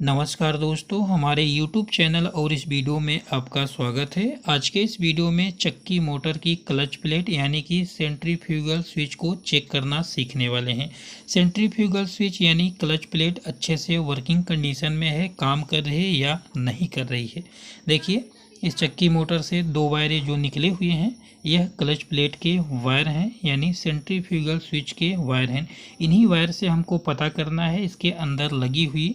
नमस्कार दोस्तों, हमारे YouTube चैनल और इस वीडियो में आपका स्वागत है। आज के इस वीडियो में चक्की मोटर की क्लच प्लेट यानी कि सेंट्रीफ्यूगल स्विच को चेक करना सीखने वाले हैं। सेंट्रीफ्यूगल स्विच यानी क्लच प्लेट अच्छे से वर्किंग कंडीशन में है, काम कर रही है या नहीं कर रही है। देखिए, इस चक्की मोटर से दो वायरें जो निकले हुए हैं यह क्लच प्लेट के वायर हैं, यानी सेंट्रीफ्यूगल स्विच के वायर हैं। इन्हीं वायर से हमको पता करना है इसके अंदर लगी हुई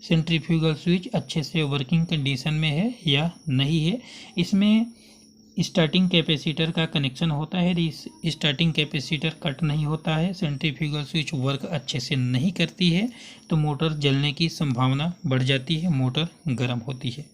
सेंट्रीफ्यूगल स्विच अच्छे से वर्किंग कंडीशन में है या नहीं है। इसमें स्टार्टिंग कैपेसिटर का कनेक्शन होता है, इस स्टार्टिंग कैपेसिटर कट नहीं होता है, सेंट्रीफ्यूगल स्विच वर्क अच्छे से नहीं करती है तो मोटर जलने की संभावना बढ़ जाती है, मोटर गर्म होती है।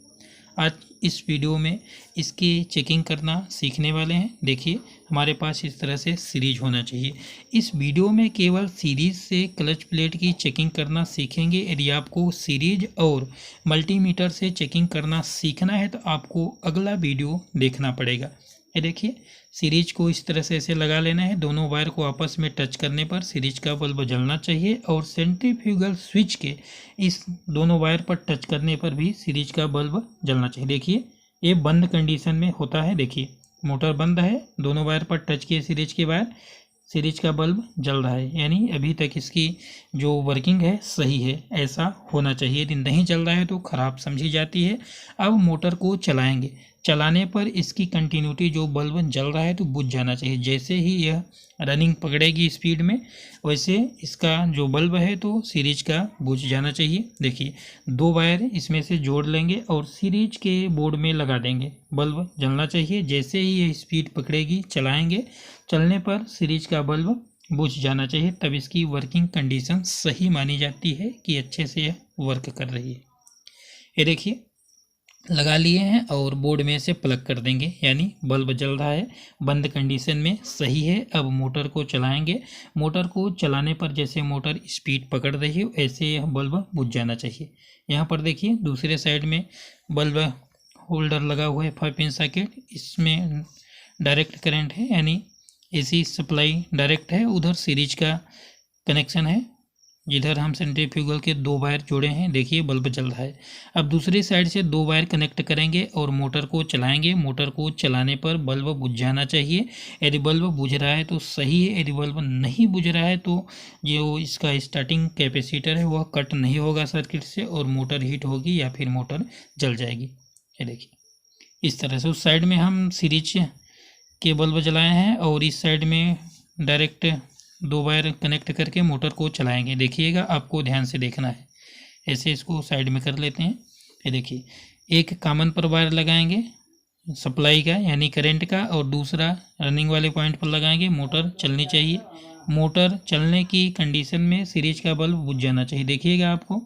आज इस वीडियो में इसकी चेकिंग करना सीखने वाले हैं। देखिए, हमारे पास इस तरह से सीरीज होना चाहिए। इस वीडियो में केवल सीरीज से क्लच प्लेट की चेकिंग करना सीखेंगे। यदि आपको सीरीज और मल्टीमीटर से चेकिंग करना सीखना है तो आपको अगला वीडियो देखना पड़ेगा। ये देखिए, सीरीज को इस तरह से ऐसे लगा लेना है। दोनों वायर को आपस में टच करने पर सीरीज का बल्ब जलना चाहिए और सेंट्रीफ्यूगल स्विच के इस दोनों वायर पर टच करने पर भी सीरीज का बल्ब जलना चाहिए। देखिए, ये बंद कंडीशन में होता है। देखिए, मोटर बंद है, दोनों वायर पर टच किए सीरीज के वायर, सीरीज का बल्ब जल रहा है, यानी अभी तक इसकी जो वर्किंग है सही है। ऐसा होना चाहिए। यदि नहीं चल रहा है तो ख़राब समझी जाती है। अब मोटर को चलाएंगे, चलाने पर इसकी कंटिन्यूटी जो बल्ब जल रहा है तो बुझ जाना चाहिए। जैसे ही यह रनिंग पकड़ेगी स्पीड में वैसे इसका जो बल्ब है तो सीरीज का बुझ जाना चाहिए। देखिए, दो वायर इसमें से जोड़ लेंगे और सीरीज के बोर्ड में लगा देंगे, बल्ब जलना चाहिए। जैसे ही यह स्पीड पकड़ेगी चलाएंगे, चलने पर सीरीज का बल्ब बुझ जाना चाहिए, तब इसकी वर्किंग कंडीशन सही मानी जाती है कि अच्छे से यह वर्क कर रही है। ये देखिए, लगा लिए हैं और बोर्ड में से प्लग कर देंगे, यानी बल्ब जल रहा है, बंद कंडीशन में सही है। अब मोटर को चलाएंगे। मोटर को चलाने पर जैसे मोटर स्पीड पकड़ रही है ऐसे यह बल्ब बुझ जाना चाहिए। यहाँ पर देखिए, दूसरे साइड में बल्ब होल्डर लगा हुआ है 5 पिन सॉकेट, इसमें डायरेक्ट करंट है, यानी एसी सप्लाई डायरेक्ट है। उधर सीरीज का कनेक्शन है, जिधर हम सेंट्रीफ्यूगल के दो वायर जोड़े हैं। देखिए, बल्ब जल रहा है। अब दूसरी साइड से दो वायर कनेक्ट करेंगे और मोटर को चलाएंगे। मोटर को चलाने पर बल्ब बुझ जाना चाहिए। यदि बल्ब बुझ रहा है तो सही है, यदि बल्ब नहीं बुझ रहा है तो जो इसका स्टार्टिंग कैपेसिटर है वह कट नहीं होगा सर्किट से और मोटर हीट होगी या फिर मोटर जल जाएगी। ये देखिए, इस तरह से उस साइड में हम सीरीज के बल्ब जलाए हैं और इस साइड में डायरेक्ट दो वायर कनेक्ट करके मोटर को चलाएंगे। देखिएगा, आपको ध्यान से देखना है। ऐसे इसको साइड में कर लेते हैं। ये देखिए, एक कॉमन पर वायर लगाएंगे सप्लाई का यानी करंट का और दूसरा रनिंग वाले पॉइंट पर लगाएंगे। मोटर चलनी चाहिए। मोटर चलने की कंडीशन में सीरीज का बल्ब बुझ जाना चाहिए। देखिएगा, आपको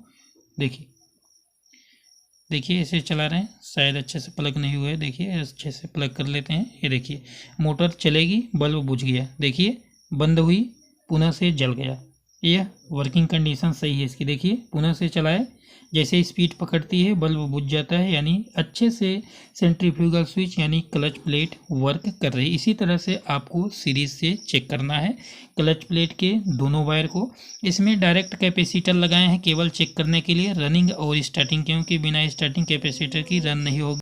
देखिए ऐसे चला रहे हैं, शायद अच्छे से प्लग नहीं हुआ है। देखिए, अच्छे से प्लग कर लेते हैं। ये देखिए, मोटर चलेगी, बल्ब बुझ गया। देखिए, बंद हुई, पुनः से जल गया। यह वर्किंग कंडीशन सही है इसकी। देखिए, पुनः से चलाए, जैसे स्पीड पकड़ती है बल्ब बुझ जाता है, यानी अच्छे से सेंट्रीफ्यूगल स्विच यानी क्लच प्लेट वर्क कर रही है। इसी तरह से आपको सीरीज से चेक करना है क्लच प्लेट के दोनों वायर को। इसमें डायरेक्ट कैपेसिटर लगाए हैं केवल चेक करने के लिए, रनिंग और स्टार्टिंग, क्योंकि बिना स्टार्टिंग कैपेसिटर की रन नहीं होगी।